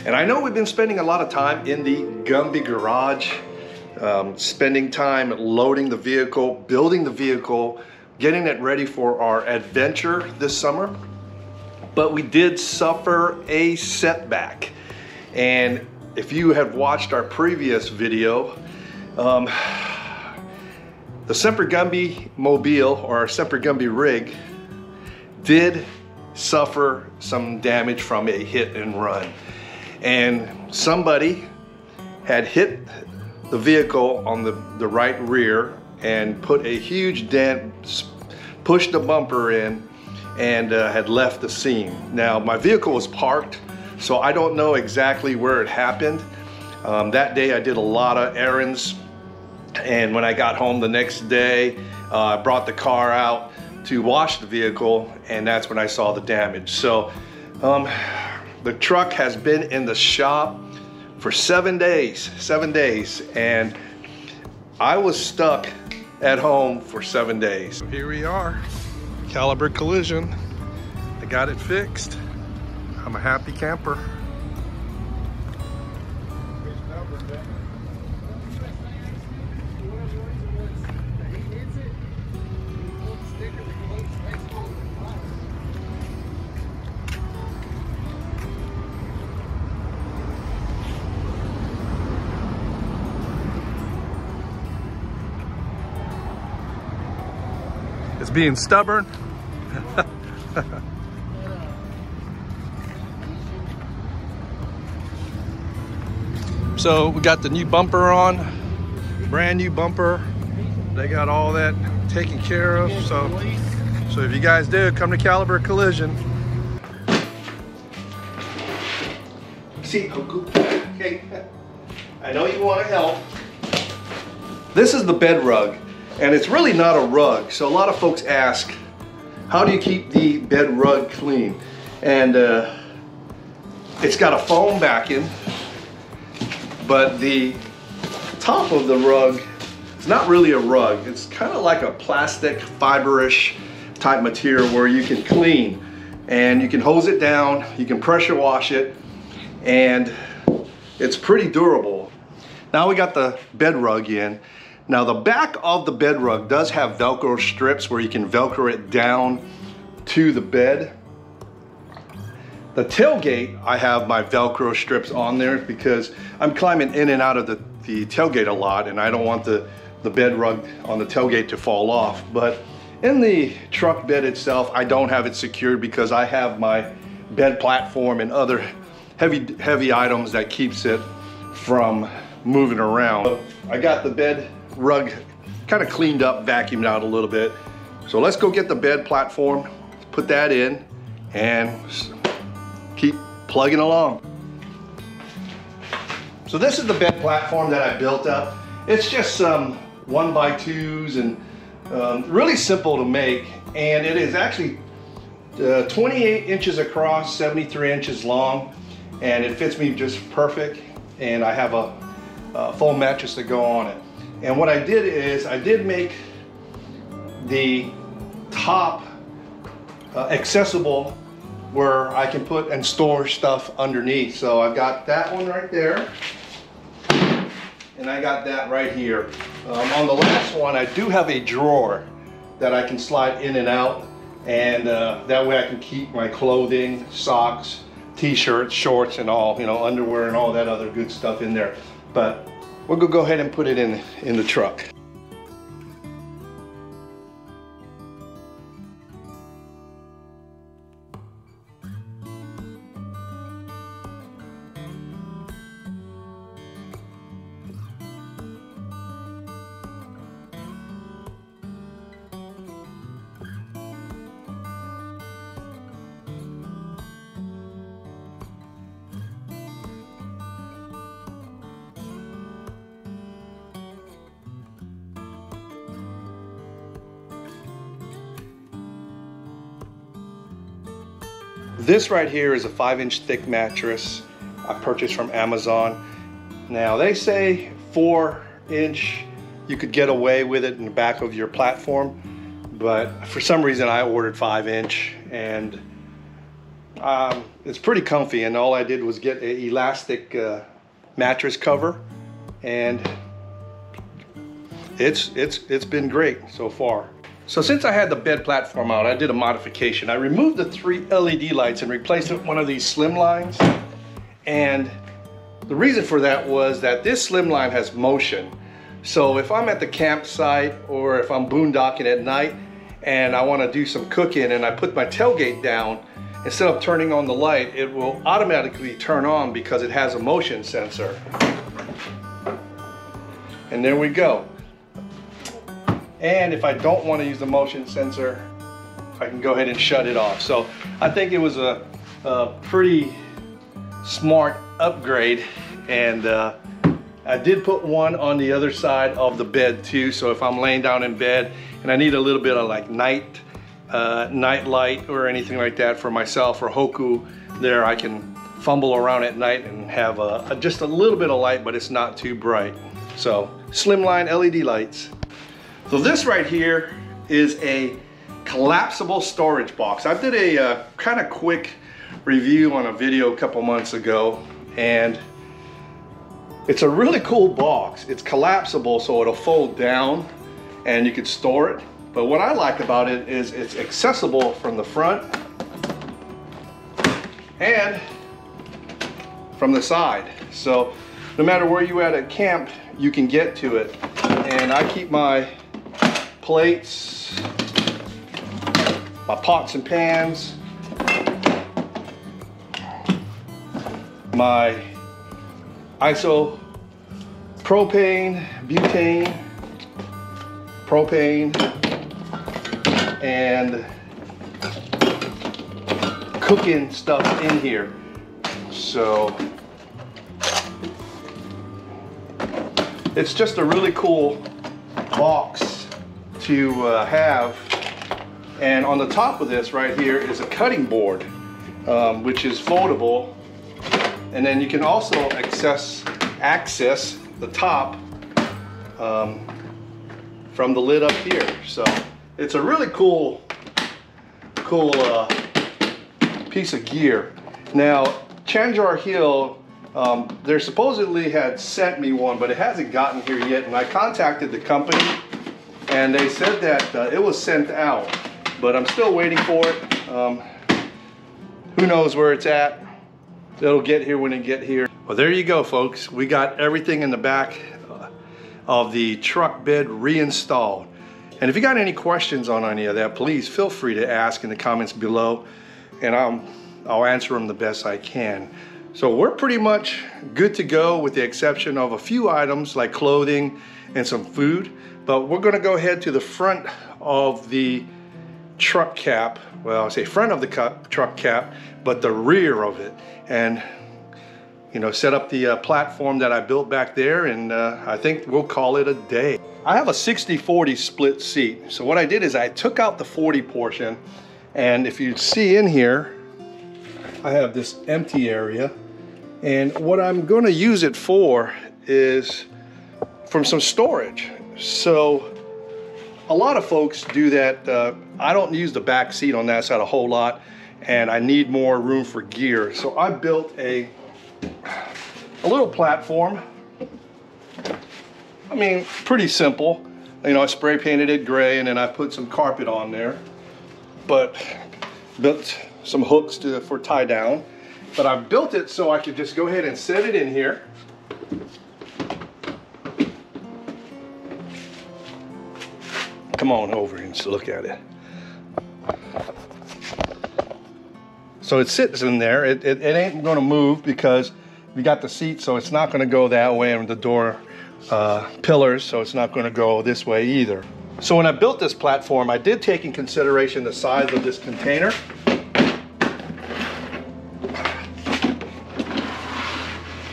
And I know we've been spending a lot of time in the Gumbie garage, spending time loading the vehicle, building the vehicle, getting it ready for our adventure this summer. But we did suffer a setback. And if you have watched our previous video, the Semper Gumbie Mobile, or our Semper Gumbie Rig, did suffer some damage from a hit and run. And somebody had hit the vehicle on the right rear and put a huge dent, pushed the bumper in, and had left the scene. Now, my vehicle was parked, so I don't know exactly where it happened. That day I did a lot of errands, and when I got home the next day, I brought the car out to wash the vehicle, and that's when I saw the damage. So the truck has been in the shop for 7 days, and I was stuck at home for 7 days. So here we are, caliber collision. I got it fixed. I'm a happy camper. It's being stubborn. So we got the new bumper on, brand new bumper. They got all that taken care of. So if you guys do, come to Caliber Collision. See, okay, I know you want to help. This is the bed rug. And it's really not a rug. So a lot of folks ask, how do you keep the bed rug clean? And it's got a foam backing, but the top of the rug, it's not really a rug. It's kind of like a plastic fiberish type material where you can clean and you can hose it down, you can pressure wash it, and it's pretty durable. Now we got the bed rug in. Now the back of the bed rug does have Velcro strips where you can Velcro it down to the bed. The tailgate, I have my Velcro strips on there because I'm climbing in and out of the tailgate a lot, and I don't want the bed rug on the tailgate to fall off. But in the truck bed itself, I don't have it secured because I have my bed platform and other heavy items that keeps it from moving around. So I got the bed rug kind of cleaned up, vacuumed out a little bit. So let's go get the bed platform, put that in, and keep plugging along. So this is the bed platform that I built up. It's just some 1x2s and really simple to make, and it is actually 28 inches across, 73 inches long, and it fits me just perfect. And I have a full mattress to go on it. And what I did is I did make the top accessible where I can put and store stuff underneath. So I've got that one right there, and I got that right here. On the last one, I do have a drawer that I can slide in and out, and that way I can keep my clothing, socks, t-shirts, shorts, and all, you know, underwear and all that other good stuff in there. But we're gonna go ahead and put it in the truck. This right here is a 5-inch thick mattress I purchased from Amazon. Now they say 4-inch you could get away with it in the back of your platform, but for some reason I ordered 5-inch, and It's pretty comfy, and all I did was get an elastic mattress cover, and it's been great so far. So since I had the bed platform out, I did a modification. I removed the 3 LED lights and replaced it with one of these slim lines. And the reason for that was that this slim line has motion. So if I'm at the campsite or if I'm boondocking at night and I want to do some cooking and I put my tailgate down, instead of turning on the light, it will automatically turn on because it has a motion sensor. And there we go. And if I don't want to use the motion sensor, I can go ahead and shut it off. So I think it was a pretty smart upgrade, and I did put one on the other side of the bed too. So if I'm laying down in bed and I need a little bit of like night light or anything like that for myself or Hoku, there I can fumble around at night and have just a little bit of light, but it's not too bright. So slimline LED lights. So this right here is a collapsible storage box. I did a kind of quick review on a video a couple months ago, and it's a really cool box. It's collapsible, so it'll fold down and you can store it. But what I like about it is it's accessible from the front and from the side. So no matter where you at camp, you can get to it. And I keep my plates, my pots and pans, my isopropane, butane, propane, and cooking stuff in here. So it's just a really cool box to have. And on the top of this right here is a cutting board, which is foldable, and then you can also access the top from the lid up here. So it's a really cool piece of gear. Now Chanjar Hill, they supposedly had sent me one, but it hasn't gotten here yet, and I contacted the company and they said that it was sent out, but I'm still waiting for it. Who knows where it's at? It'll get here when it get here. Well, there you go, folks. We got everything in the back of the truck bed reinstalled. And if you got any questions on any of that, please feel free to ask in the comments below, and I'll answer them the best I can. So we're pretty much good to go, with the exception of a few items like clothing and some food. But we're going to go ahead to the front of the truck cap. Well, I say front of the truck cap, but the rear of it, and set up the platform that I built back there, and I think we'll call it a day. I have a 60-40 split seat. So what I did is I took out the 40 portion, and if you see in here, I have this empty area, and what I'm going to use it for is from some storage. So a lot of folks do that. I don't use the back seat on that side a whole lot, and I need more room for gear. So I built a little platform. I mean, pretty simple. I spray painted it gray, and then I put some carpet on there, but built some hooks for tie down. But I built it so I could just go ahead and set it in here. Come on over and just look at it. So it sits in there. It ain't going to move because we got the seat, so it's not going to go that way, and the door pillars, so it's not going to go this way either. So when I built this platform, I did take in consideration the size of this container.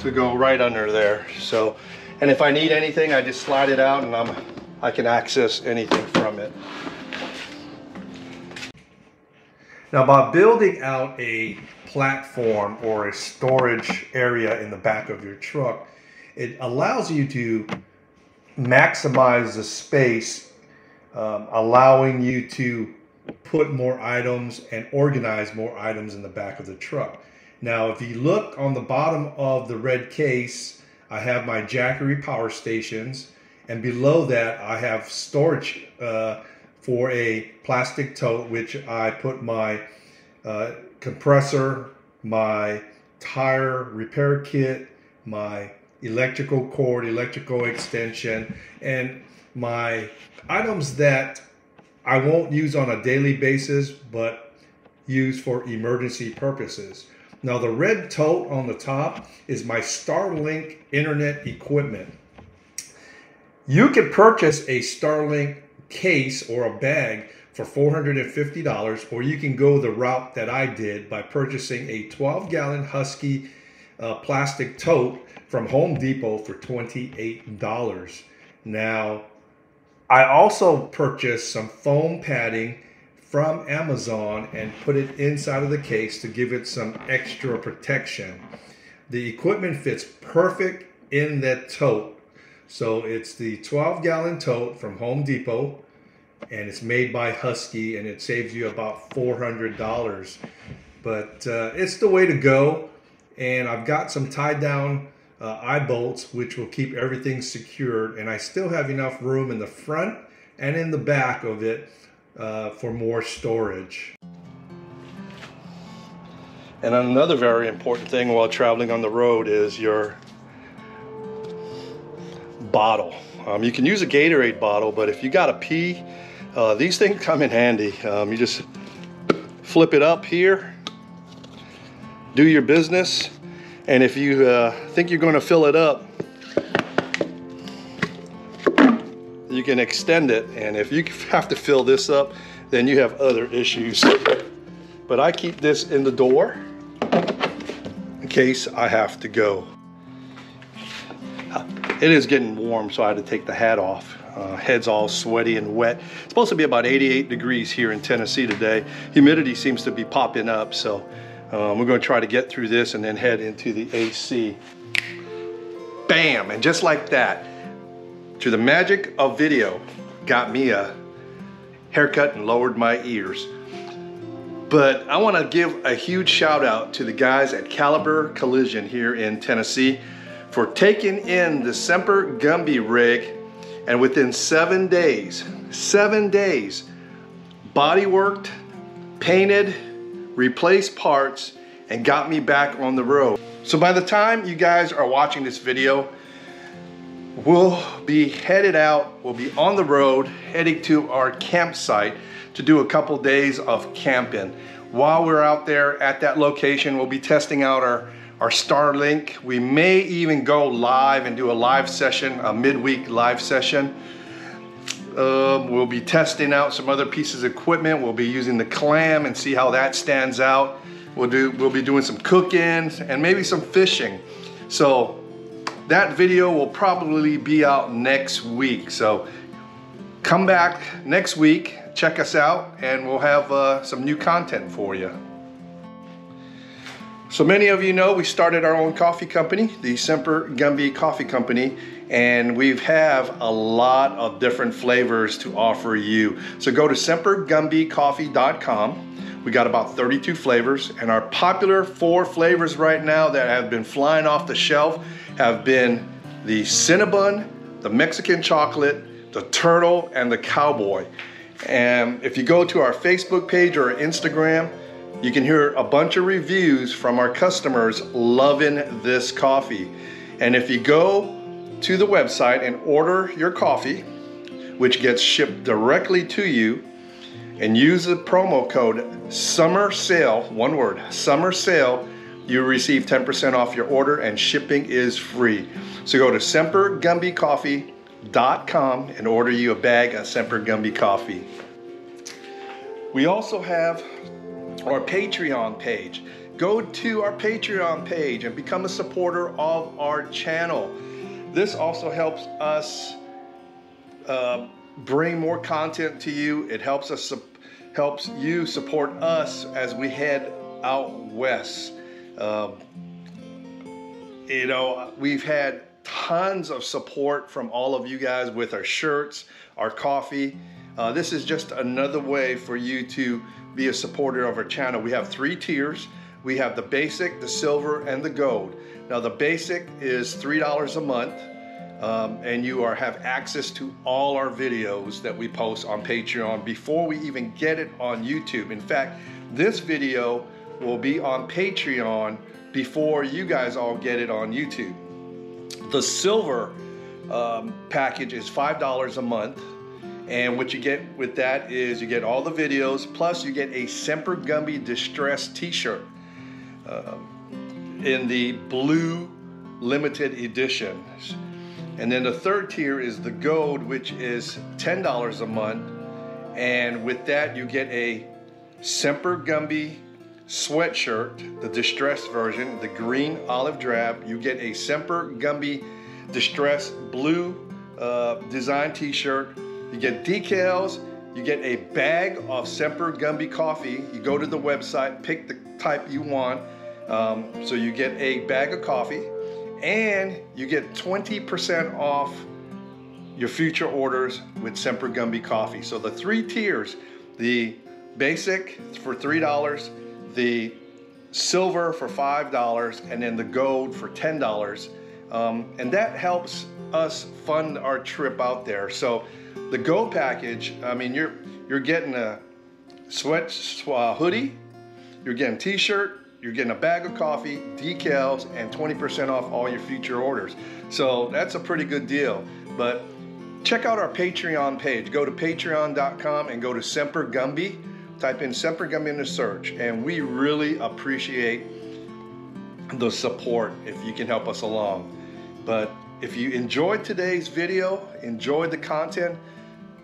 To go right under there. So, and if I need anything, I just slide it out, and I can access anything from it. Now, by building out a platform or a storage area in the back of your truck, it allows you to maximize the space, allowing you to put more items and organize more items in the back of the truck. Now, if you look on the bottom of the red case, I have my Jackery power stations, and below that I have storage for a plastic tote, which I put my compressor, my tire repair kit, my electrical cord, electrical extension, and my items that I won't use on a daily basis, but use for emergency purposes. Now, the red tote on the top is my Starlink internet equipment. You can purchase a Starlink case or a bag for $450, or you can go the route that I did by purchasing a 12-gallon Husky plastic tote from Home Depot for $28. Now, I also purchased some foam padding from Amazon and put it inside of the case to give it some extra protection. The equipment fits perfect in that tote. So it's the 12-gallon tote from Home Depot, and it's made by Husky, and it saves you about $400. But it's the way to go. And I've got some tie down eye bolts which will keep everything secured, and I still have enough room in the front and in the back of it for more storage. And another very important thing while traveling on the road is your bottle. You can use a Gatorade bottle, but if you gotta pee, these things come in handy. You just flip it up here, do your business, and if you think you're going to fill it up, you can extend it. And if you have to fill this up, then you have other issues. But I keep this in the door in case I have to go. It is getting warm, so I had to take the hat off. Head's all sweaty and wet. It's supposed to be about 88 degrees here in Tennessee today. Humidity seems to be popping up, so we're going to try to get through this and then head into the AC. Bam! And just like that, through the magic of video, got me a haircut and lowered my ears. But I want to give a huge shout out to the guys at Caliber Collision here in Tennessee for taking in the Semper Gumbie Rig, and within 7 days, body worked, painted, replaced parts, and got me back on the road. So by the time you guys are watching this video, we'll be headed out, we'll be on the road, heading to our campsite to do a couple days of camping. While we're out there at that location, we'll be testing out our Starlink. We may even go live and do a live session, a midweek live session. We'll be testing out some other pieces of equipment. We'll be using the clam and see how that stands out. We'll be doing some cooking and maybe some fishing. So that video will probably be out next week. So come back next week, check us out, and we'll have some new content for you. So many of you know we started our own coffee company, the Semper Gumbie Coffee Company, and we have a lot of different flavors to offer you. So go to sempergumbiecoffee.com. We got about 32 flavors, and our popular 4 flavors right now that have been flying off the shelf have been the Cinnabon, the Mexican chocolate, the turtle, and the cowboy. And if you go to our Facebook page or Instagram, you can hear a bunch of reviews from our customers loving this coffee. And if you go to the website and order your coffee, which gets shipped directly to you, and use the promo code SUMMERSALE, one word, SUMMERSALE, you receive 10% off your order, and shipping is free. So go to sempergumbiecoffee.com and order you a bag of Semper Gumbie coffee. We also have our Patreon page. Go to our Patreon page and become a supporter of our channel. This also helps us bring more content to you. It helps you support us as we head out west. You know, we've had tons of support from all of you guys with our shirts, our coffee. This is just another way for you to be a supporter of our channel. We have 3 tiers. We have the basic, the silver, and the gold. Now the basic is $3 a month, and you have access to all our videos that we post on Patreon before we even get it on YouTube. In fact, this video will be on Patreon before you guys all get it on YouTube. The silver package is $5 a month, and what you get with that is you get all the videos, plus you get a Semper Gumbie Distress t-shirt in the blue limited edition. And then the third tier is the gold, which is $10 a month, and with that you get a Semper Gumbie sweatshirt, the distress version, the green olive drab. You get a Semper Gumbie Distress blue design t-shirt. You get decals. You get a bag of Semper Gumbie coffee. You go to the website, pick the type you want. So you get a bag of coffee, and you get 20% off your future orders with Semper Gumbie coffee. So the 3 tiers, the basic for $3, the silver for $5, and then the gold for $10. And that helps us fund our trip out there. So the gold package, I mean, you're getting a hoodie, you're getting a t-shirt, you're getting a bag of coffee, decals, and 20% off all your future orders. So that's a pretty good deal. But check out our Patreon page. Go to patreon.com and go to Semper Gumbie. Type in Semper Gumbie in the search, and we really appreciate the support if you can help us along. But if you enjoyed today's video, enjoyed the content,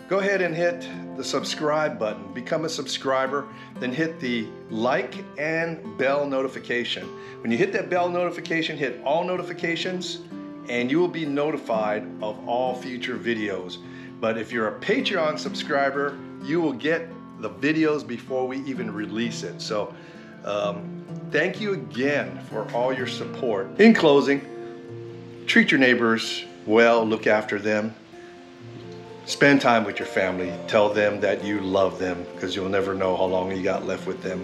go ahead and hit the subscribe button. Become a subscriber, then hit the like and bell notification. When you hit that bell notification, hit all notifications, and you will be notified of all future videos. But if you're a Patreon subscriber, you will get the videos before we even release it. So thank you again for all your support. In closing, treat your neighbors well, look after them, spend time with your family, tell them that you love them, because you'll never know how long you got left with them.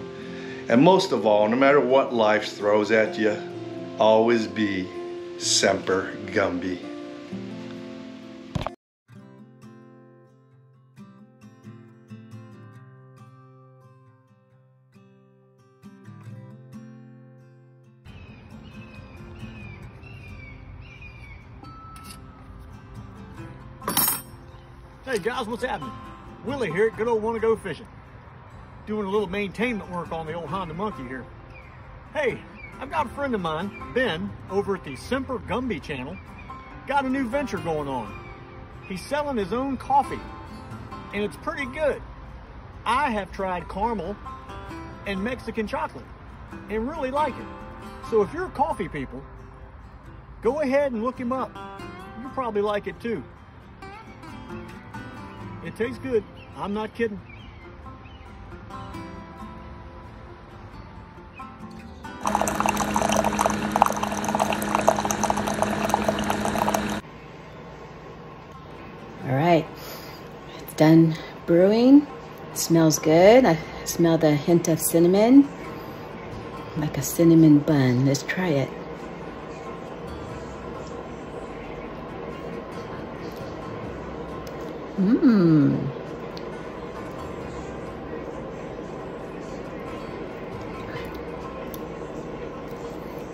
And most of all, no matter what life throws at you, always be Semper Gumbie. Hey guys, what's happening? Willie here at Good Old Wanna Go Fishing. Doing a little maintainment work on the old Honda Monkey here. Hey, I've got a friend of mine, Ben, over at the Semper Gumbie channel, got a new venture going on. He's selling his own coffee, and it's pretty good. I have tried caramel and Mexican chocolate and really like it. So if you're coffee people, go ahead and look him up. You'll probably like it too. It tastes good. I'm not kidding. All right, it's done brewing. It smells good. I smell the hint of cinnamon, like a cinnamon bun. Let's try it. Mmm.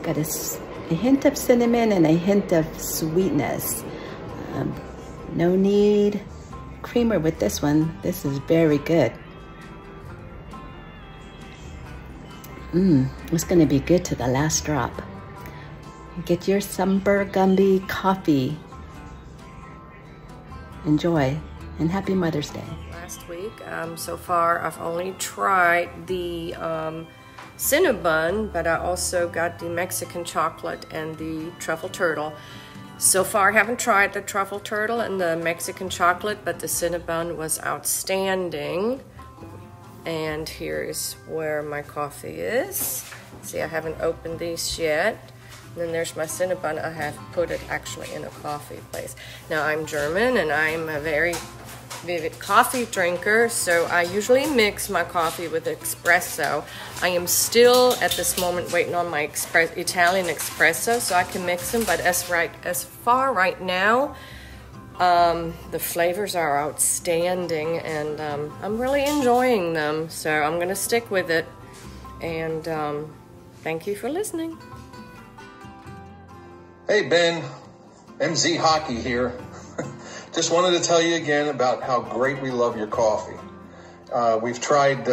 Got a hint of cinnamon and a hint of sweetness. No need creamer with this one. This is very good. It's gonna be good to the last drop. Get your Semper Gumbie coffee. Enjoy, and happy Mother's Day. Last week, so far I've only tried the Cinnabon, but I also got the Mexican chocolate and the truffle turtle. So far I haven't tried the truffle turtle and the Mexican chocolate, but the Cinnabon was outstanding. And here's where my coffee is. See, I haven't opened these yet. And then there's my Cinnabon. I have put it actually in a coffee place. Now I'm German and I'm a very avid coffee drinker, so I usually mix my coffee with espresso. I am still at this moment waiting on my Italian espresso so I can mix them, but as far right now, the flavors are outstanding, and I'm really enjoying them, so I'm gonna stick with it. And thank you for listening. Hey Ben, MZ Hockey here. Just wanted to tell you again about how great we love your coffee. We've tried,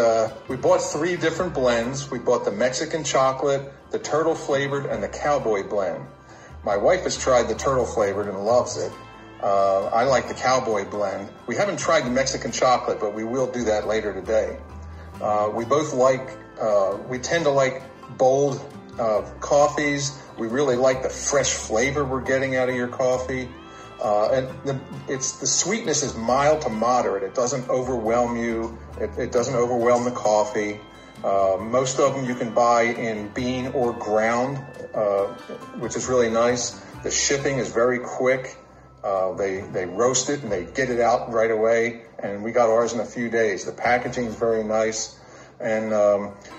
we bought 3 different blends. We bought the Mexican chocolate, the turtle flavored, and the cowboy blend. My wife has tried the turtle flavored and loves it. I like the cowboy blend. We haven't tried the Mexican chocolate, but we will do that later today. We both like, we tend to like bold coffees. We really like the fresh flavor we're getting out of your coffee. And the sweetness is mild to moderate. It doesn't overwhelm you. It doesn't overwhelm the coffee. Most of them you can buy in bean or ground, which is really nice. The shipping is very quick. They roast it and they get it out right away. And we got ours in a few days. The packaging is very nice. And,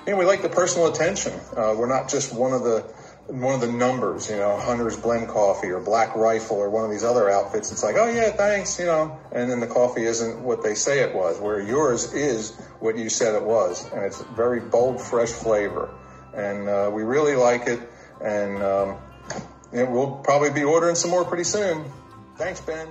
we like the personal attention. We're not just one of the numbers, Hunter's Blend Coffee or Black Rifle or one of these other outfits. It's like, oh yeah, thanks, and then the coffee isn't what they say it was, where yours is what you said it was. And it's very bold, fresh flavor. And we really like it. And we'll probably be ordering some more pretty soon. Thanks, Ben.